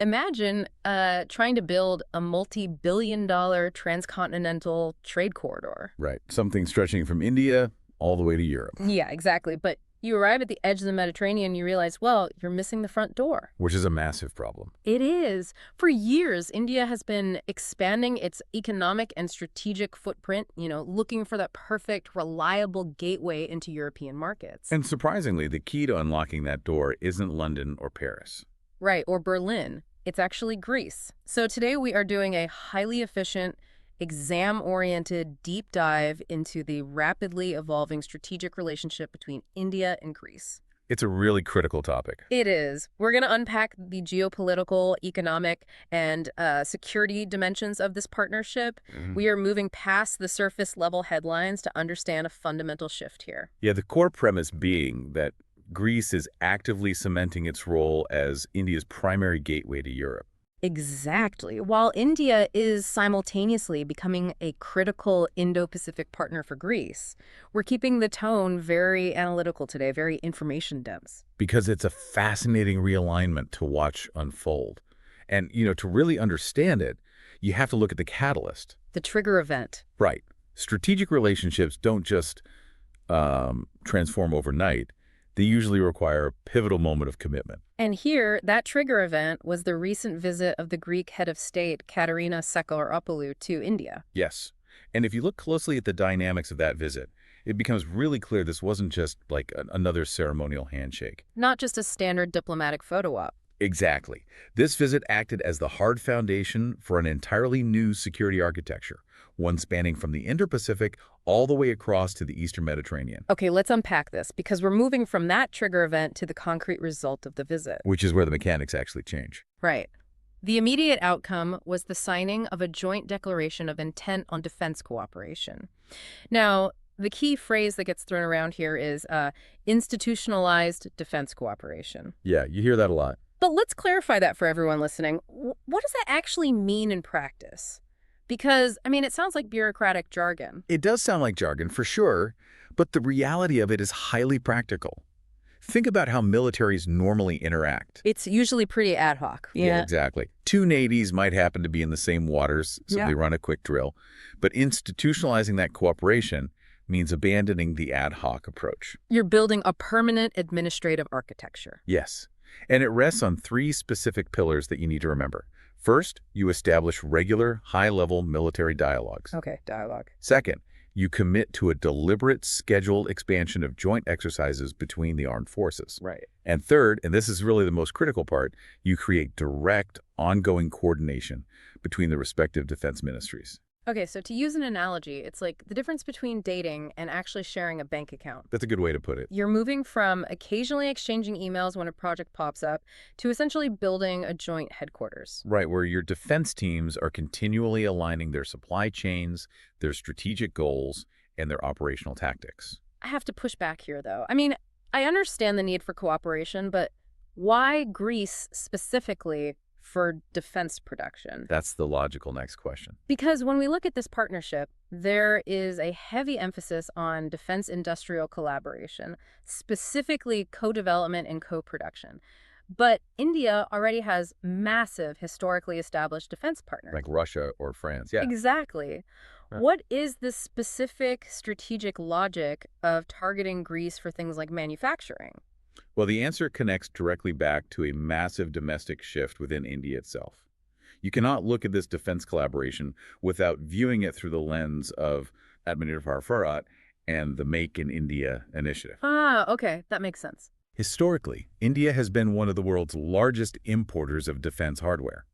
Imagine trying to build a multi-billion-dollar transcontinental trade corridor. Right. Something stretching from India all the way to Europe. Yeah, exactly. But you arrive at the edge of the Mediterranean, you realize, well, you're missing the front door. Which is a massive problem. It is. For years, India has been expanding its economic and strategic footprint, looking for that perfect, reliable gateway into European markets. And surprisingly, the key to unlocking that door isn't London or Paris. Right, or Berlin. It's actually Greece. So today we are doing a highly efficient, exam-oriented deep dive into the rapidly evolving strategic relationship between India and Greece. It's a really critical topic. It is. We're going to unpack the geopolitical, economic, and security dimensions of this partnership. We are moving past the surface-level headlines to understand a fundamental shift here. Yeah, the core premise being that Greece is actively cementing its role as India's primary gateway to Europe. Exactly. While India is simultaneously becoming a critical Indo-Pacific partner for Greece, we're keeping the tone very analytical today, very information dense. Because it's a fascinating realignment to watch unfold. And, to really understand it, you have to look at the catalyst. The trigger event. Right. Strategic relationships don't just transform overnight. They usually require a pivotal moment of commitment. And here, that trigger event was the recent visit of the Greek head of state, Katerina Sakellaropoulou, to India. Yes. And if you look closely at the dynamics of that visit, it becomes really clear this wasn't just like another ceremonial handshake. Not just a standard diplomatic photo op. Exactly. This visit acted as the hard foundation for an entirely new security architecture, one spanning from the Indo-Pacific all the way across to the Eastern Mediterranean. Okay, let's unpack this, because we're moving from that trigger event to the concrete result of the visit. Which is where the mechanics actually change. Right. The immediate outcome was the signing of a joint declaration of intent on defense cooperation. Now, the key phrase that gets thrown around here is institutionalized defense cooperation. Yeah, you hear that a lot. But let's clarify that for everyone listening. What does that actually mean in practice? Because, it sounds like bureaucratic jargon. It does sound like jargon, for sure, but the reality of it is highly practical. Think about how militaries normally interact. It's usually pretty ad hoc. Yeah, exactly. Two navies might happen to be in the same waters, so they run a quick drill. But institutionalizing that cooperation means abandoning the ad hoc approach. You're building a permanent administrative architecture. Yes. And it rests on three specific pillars that you need to remember. First, you establish regular, high-level military dialogues. Okay, dialogue. Second, you commit to a deliberate, scheduled expansion of joint exercises between the armed forces. Right. And third, and this is really the most critical part, you create direct, ongoing coordination between the respective defense ministries. Okay, so to use an analogy, it's like the difference between dating and actually sharing a bank account. That's a good way to put it. You're moving from occasionally exchanging emails when a project pops up to essentially building a joint headquarters. Right, where your defense teams are continually aligning their supply chains, their strategic goals, and their operational tactics. I have to push back here, though. I understand the need for cooperation, but why Greece specifically for defense production? That's the logical next question. Because when we look at this partnership, there is a heavy emphasis on defense industrial collaboration, specifically co-development and co-production. But India already has massive, historically established defense partners. Like Russia or France, yeah. Exactly. Yeah. What is the specific strategic logic of targeting Greece for things like manufacturing? Well, the answer connects directly back to a massive domestic shift within India itself. You cannot look at this defense collaboration without viewing it through the lens of Atmanirbhar Bharat and the Make in India initiative. Ah, okay. That makes sense. Historically, India has been one of the world's largest importers of defense hardware.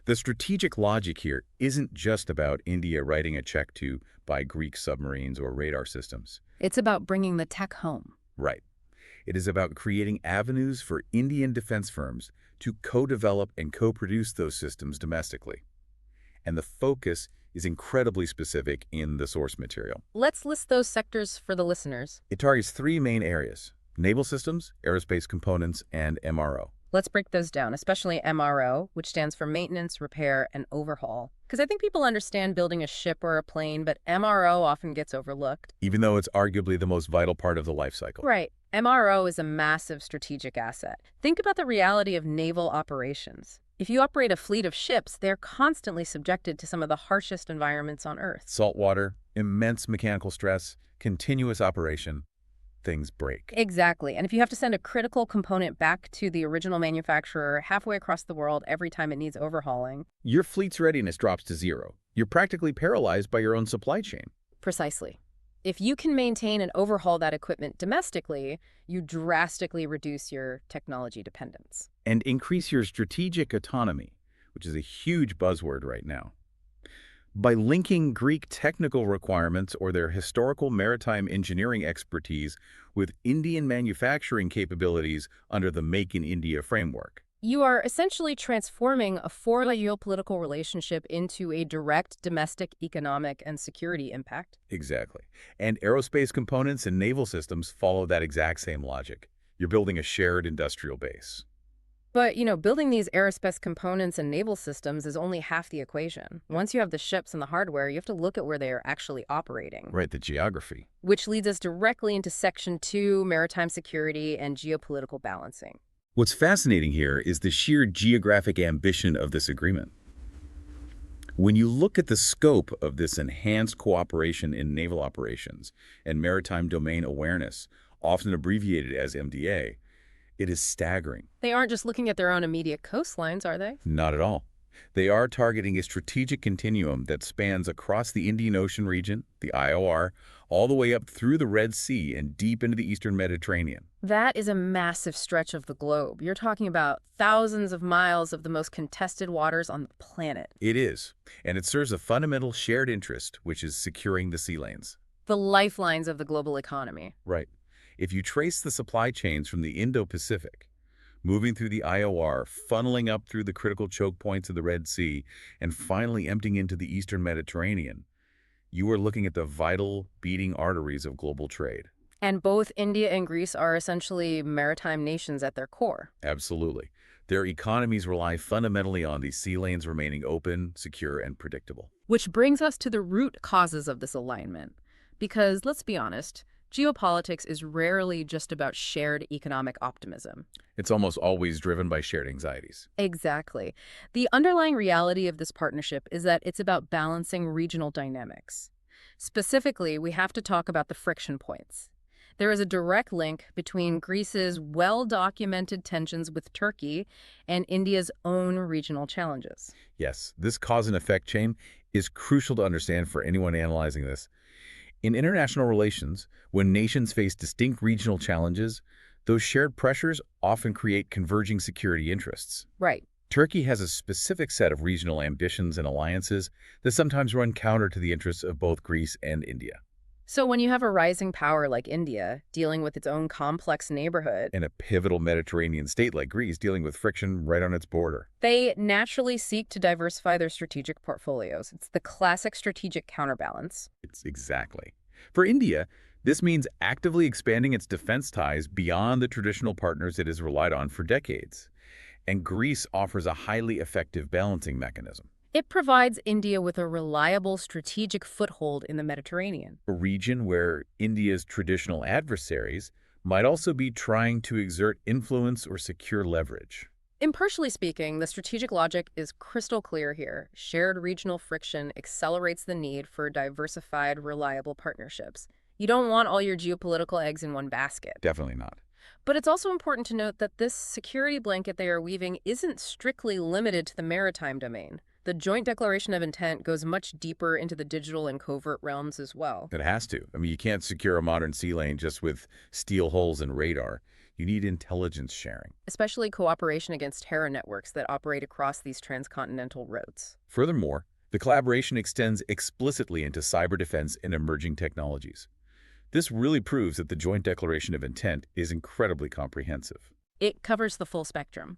The strategic logic here isn't just about India writing a check to buy Greek submarines or radar systems. It's about bringing the tech home. Right. It is about creating avenues for Indian defense firms to co-develop and co-produce those systems domestically. And the focus is incredibly specific in the source material. Let's list those sectors for the listeners. It targets three main areas: naval systems, aerospace components, and MRO. Let's break those down, especially MRO, which stands for maintenance, repair, and overhaul. Because I think people understand building a ship or a plane, but MRO often gets overlooked. Even though it's arguably the most vital part of the life cycle. Right. MRO is a massive strategic asset. Think about the reality of naval operations. If you operate a fleet of ships, they're constantly subjected to some of the harshest environments on Earth. Salt water, immense mechanical stress, continuous operation, things break. Exactly. And if you have to send a critical component back to the original manufacturer halfway across the world every time it needs overhauling. Your fleet's readiness drops to zero. You're practically paralyzed by your own supply chain. Precisely. If you can maintain and overhaul that equipment domestically, you drastically reduce your technology dependence. And increase your strategic autonomy, which is a huge buzzword right now. By linking Greek technical requirements or their historical maritime engineering expertise with Indian manufacturing capabilities under the Make in India framework. You are essentially transforming a foreign geopolitical relationship into a direct domestic economic and security impact. Exactly. And aerospace components and naval systems follow that exact same logic. You're building a shared industrial base. But, building these aerospace components and naval systems is only half the equation. Once you have the ships and the hardware, you have to look at where they are actually operating. Right, the geography. Which leads us directly into Section 2, maritime security and geopolitical balancing. What's fascinating here is the sheer geographic ambition of this agreement. When you look at the scope of this enhanced cooperation in naval operations and maritime domain awareness, often abbreviated as MDA, it is staggering. They aren't just looking at their own immediate coastlines, are they? Not at all. They are targeting a strategic continuum that spans across the Indian Ocean region, the IOR, all the way up through the Red Sea and deep into the Eastern Mediterranean. That is a massive stretch of the globe. You're talking about thousands of miles of the most contested waters on the planet. It is, and it serves a fundamental shared interest, which is securing the sea lanes. The lifelines of the global economy. Right. If you trace the supply chains from the Indo-Pacific, moving through the IOR, funneling up through the critical choke points of the Red Sea, and finally emptying into the Eastern Mediterranean, you are looking at the vital, beating arteries of global trade. And both India and Greece are essentially maritime nations at their core. Absolutely. Their economies rely fundamentally on these sea lanes remaining open, secure, and predictable. Which brings us to the root causes of this alignment. Because, let's be honest, geopolitics is rarely just about shared economic optimism. It's almost always driven by shared anxieties. Exactly. The underlying reality of this partnership is that it's about balancing regional dynamics. Specifically, we have to talk about the friction points. There is a direct link between Greece's well-documented tensions with Turkey and India's own regional challenges. Yes, this cause and effect chain is crucial to understand for anyone analyzing this. In international relations, when nations face distinct regional challenges, those shared pressures often create converging security interests. Right. Turkey has a specific set of regional ambitions and alliances that sometimes run counter to the interests of both Greece and India. So when you have a rising power like India dealing with its own complex neighborhood, And a pivotal Mediterranean state like Greece dealing with friction right on its border. they naturally seek to diversify their strategic portfolios. It's the classic strategic counterbalance. It's exactly. For India, this means actively expanding its defense ties beyond the traditional partners it has relied on for decades. And Greece offers a highly effective balancing mechanism. It provides India with a reliable strategic foothold in the Mediterranean. A region where India's traditional adversaries might also be trying to exert influence or secure leverage. Impartially speaking, the strategic logic is crystal clear here. Shared regional friction accelerates the need for diversified, reliable partnerships. You don't want all your geopolitical eggs in one basket. Definitely not. But it's also important to note that this security blanket they are weaving isn't strictly limited to the maritime domain. The Joint Declaration of Intent goes much deeper into the digital and covert realms as well. It has to. I mean, you can't secure a modern sea lane just with steel holes and radar. You need intelligence sharing. Especially cooperation against terror networks that operate across these transcontinental routes. Furthermore, the collaboration extends explicitly into cyber defense and emerging technologies. This really proves that the Joint Declaration of Intent is incredibly comprehensive. It covers the full spectrum.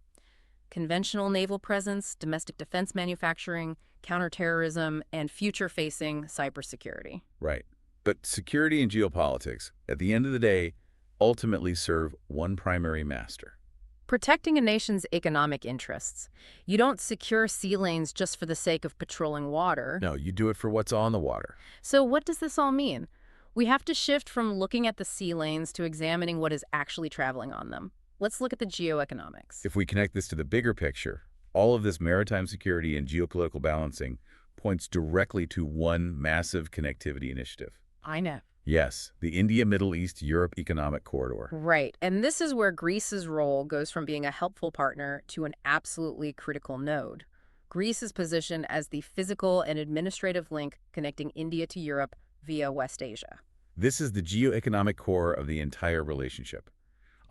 Conventional naval presence, domestic defense manufacturing, counterterrorism, and future-facing cybersecurity. Right. But security and geopolitics, at the end of the day, ultimately serve one primary master. Protecting a nation's economic interests. You don't secure sea lanes just for the sake of patrolling water. No, you do it for what's on the water. So what does this all mean? We have to shift from looking at the sea lanes to examining what is actually traveling on them. Let's look at the geoeconomics. If we connect this to the bigger picture, All of this maritime security and geopolitical balancing points directly to one massive connectivity initiative. I know. Yes, the India-Middle East-Europe Economic Corridor. Right. And this is where Greece's role goes from being a helpful partner to an absolutely critical node. Greece is positioned as the physical and administrative link connecting India to Europe via West Asia. This is the geo-economic core of the entire relationship.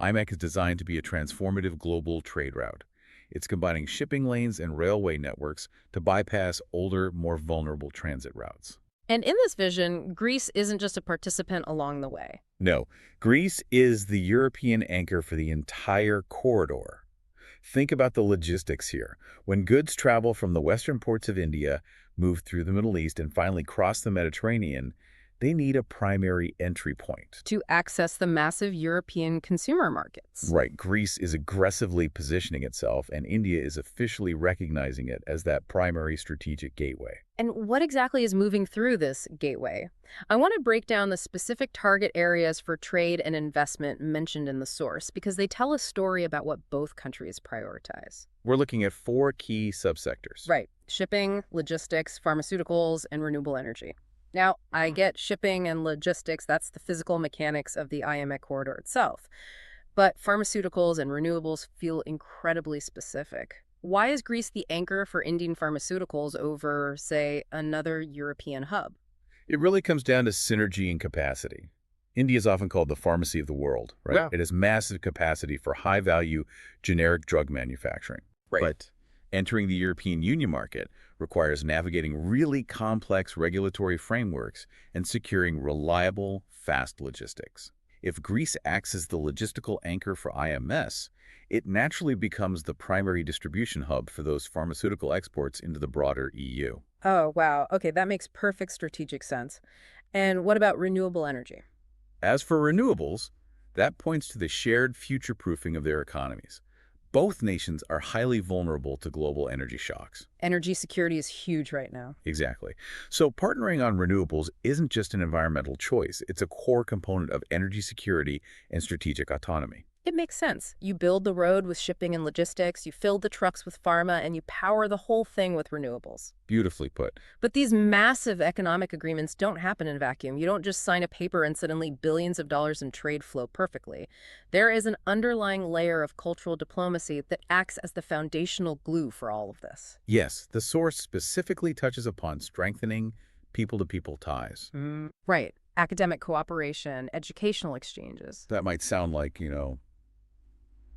IMEC is designed to be a transformative global trade route. It's combining shipping lanes and railway networks to bypass older, more vulnerable transit routes. And in this vision, Greece isn't just a participant along the way. No, Greece is the European anchor for the entire corridor. Think about the logistics here. When goods travel from the western ports of India, move through the Middle East, and finally cross the Mediterranean, they need a primary entry point. To access the massive European consumer markets. Right, Greece is aggressively positioning itself, and India is officially recognizing it as that primary strategic gateway. And what exactly is moving through this gateway? I want to break down the specific target areas for trade and investment mentioned in the source because they tell a story about what both countries prioritize. We're looking at 4 key subsectors. Right. Shipping, logistics, pharmaceuticals, and renewable energy. Now, I get shipping and logistics, that's the physical mechanics of the IMEC corridor itself. But pharmaceuticals and renewables feel incredibly specific. Why is Greece the anchor for Indian pharmaceuticals over, say, another European hub? It really comes down to synergy and capacity. India is often called the pharmacy of the world, right? Yeah. It has massive capacity for high-value generic drug manufacturing. Right. But entering the European Union market requires navigating really complex regulatory frameworks and securing reliable, fast logistics. If Greece acts as the logistical anchor for IMS, it naturally becomes the primary distribution hub for those pharmaceutical exports into the broader EU. Oh, wow. Okay, that makes perfect strategic sense. And what about renewable energy? As for renewables, that points to the shared future-proofing of their economies. Both nations are highly vulnerable to global energy shocks. Energy security is huge right now. Exactly. So partnering on renewables isn't just an environmental choice. It's a core component of energy security and strategic autonomy. It makes sense. You build the road with shipping and logistics, you fill the trucks with pharma, and you power the whole thing with renewables. Beautifully put. But these massive economic agreements don't happen in a vacuum. You don't just sign a paper and suddenly billions of dollars in trade flow perfectly. There is an underlying layer of cultural diplomacy that acts as the foundational glue for all of this. Yes, the source specifically touches upon strengthening people-to-people ties. Right. Academic cooperation, educational exchanges. That might sound like,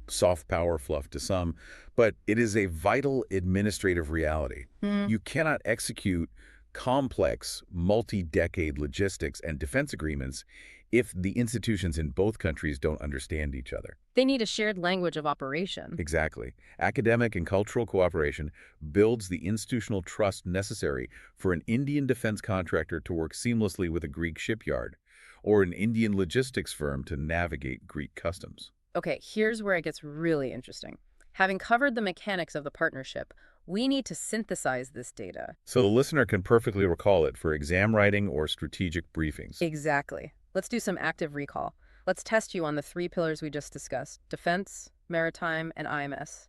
soft power fluff to some, but it is a vital administrative reality. You cannot execute complex, multi-decade logistics and defense agreements if the institutions in both countries don't understand each other. They need a shared language of operation. Exactly. Academic and cultural cooperation builds the institutional trust necessary for an Indian defense contractor to work seamlessly with a Greek shipyard, or an Indian logistics firm to navigate Greek customs. Okay, here's where it gets really interesting. Having covered the mechanics of the partnership, we need to synthesize this data. So the listener can perfectly recall it for exam writing or strategic briefings. Exactly. Let's do some active recall. Let's test you on the 3 pillars we just discussed: defense, maritime, and IMS.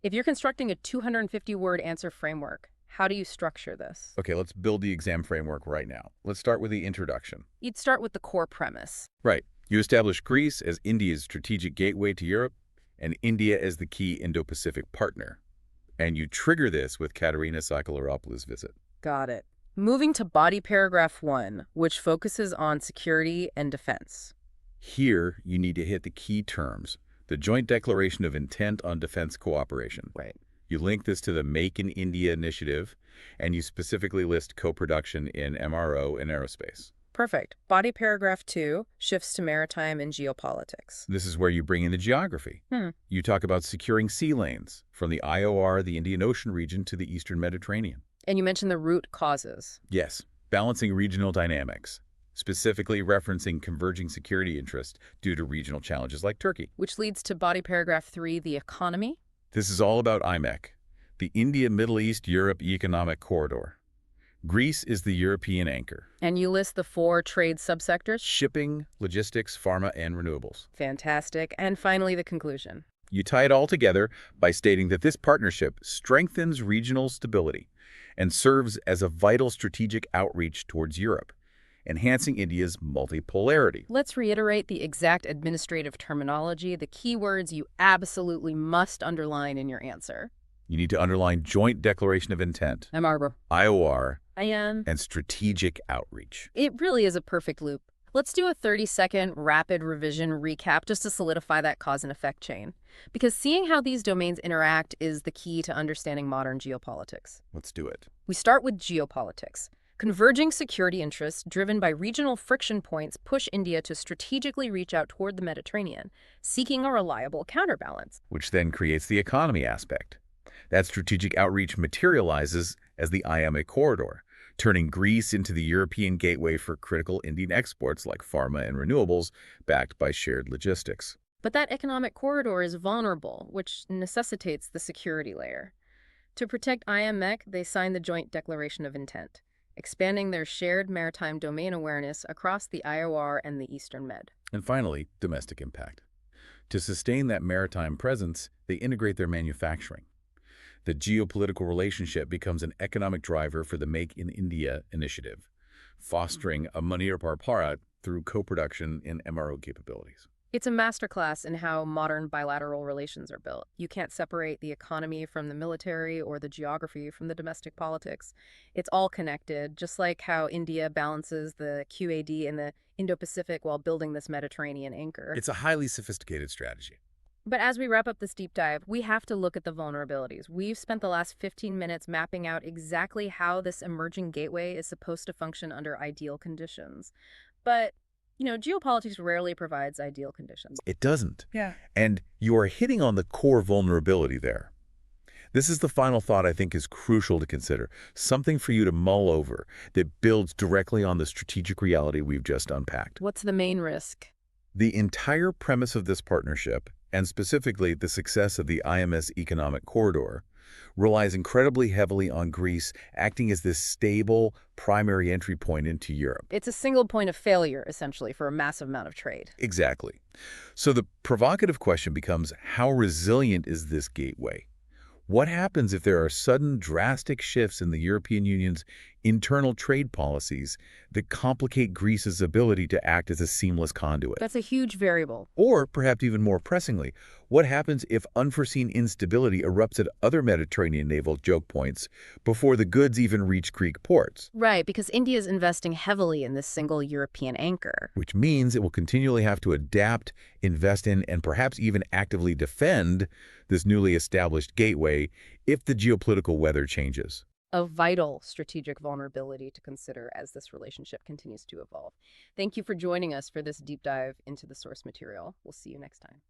If you're constructing a 250-word answer framework, how do you structure this? Okay, let's build the exam framework right now. Let's start with the introduction. You'd start with the core premise. Right. You establish Greece as India's strategic gateway to Europe and India as the key Indo-Pacific partner. And you trigger this with Katerina Sakalaropoulos' visit. Got it. Moving to body paragraph 1, which focuses on security and defense. Here, you need to hit the key terms, the Joint Declaration of Intent on Defense Cooperation. Right. You link this to the Make in India initiative, and you specifically list co-production in MRO and aerospace. Perfect. Body paragraph 2 shifts to maritime and geopolitics. This is where you bring in the geography. You talk about securing sea lanes from the IOR, the Indian Ocean region, to the Eastern Mediterranean. And you mentioned the root causes. Yes, balancing regional dynamics, specifically referencing converging security interests due to regional challenges like Turkey. Which leads to body paragraph 3, the economy. This is all about IMEC, the India-Middle East-Europe Economic Corridor. Greece is the European anchor. And you list the 4 trade subsectors? Shipping, logistics, pharma, and renewables. Fantastic. And finally, the conclusion. You tie it all together by stating that this partnership strengthens regional stability and serves as a vital strategic outreach towards Europe, enhancing India's multipolarity. Let's reiterate the exact administrative terminology, the keywords you absolutely must underline in your answer. You need to underline Joint Declaration of Intent, MR. IOR, I am. and strategic outreach. It really is a perfect loop. Let's do a 30-second rapid revision recap just to solidify that cause and effect chain. Because seeing how these domains interact is the key to understanding modern geopolitics. Let's do it. We start with geopolitics. Converging security interests driven by regional friction points push India to strategically reach out toward the Mediterranean, seeking a reliable counterbalance. Which then creates the economy aspect. That strategic outreach materializes as the IMA corridor, turning Greece into the European gateway for critical Indian exports like pharma and renewables, backed by shared logistics. But that economic corridor is vulnerable, which necessitates the security layer. To protect IMEC, they signed the Joint Declaration of Intent, expanding their shared maritime domain awareness across the IOR and the Eastern Med. And finally, domestic impact. To sustain that maritime presence, they integrate their manufacturing. The geopolitical relationship becomes an economic driver for the Make in India initiative, fostering a Manipur Bharat through co-production in MRO capabilities. It's a masterclass in how modern bilateral relations are built. You can't separate the economy from the military or the geography from the domestic politics. It's all connected, just like how India balances the QAD and the Indo-Pacific while building this Mediterranean anchor. It's a highly sophisticated strategy. But as we wrap up this deep dive, we have to look at the vulnerabilities. We've spent the last 15 minutes mapping out exactly how this emerging gateway is supposed to function under ideal conditions. But geopolitics rarely provides ideal conditions. It doesn't. Yeah. And you are hitting on the core vulnerability there. This is the final thought I think is crucial to consider, something for you to mull over that builds directly on the strategic reality we've just unpacked. What's the main risk? The entire premise of this partnership, and specifically the success of the IMS economic corridor, relies incredibly heavily on Greece acting as this stable primary entry point into Europe. It's a single point of failure, essentially, for a massive amount of trade. Exactly. So the provocative question becomes, how resilient is this gateway? What happens if there are sudden drastic shifts in the European Union's internal trade policies that complicate Greece's ability to act as a seamless conduit? That's a huge variable. Or, perhaps even more pressingly, what happens if unforeseen instability erupts at other Mediterranean naval choke points before the goods even reach Greek ports? Right, because India is investing heavily in this single European anchor. Which means it will continually have to adapt, invest in, and perhaps even actively defend this newly established gateway if the geopolitical weather changes. A vital strategic vulnerability to consider as this relationship continues to evolve. Thank you for joining us for this deep dive into the source material. We'll see you next time.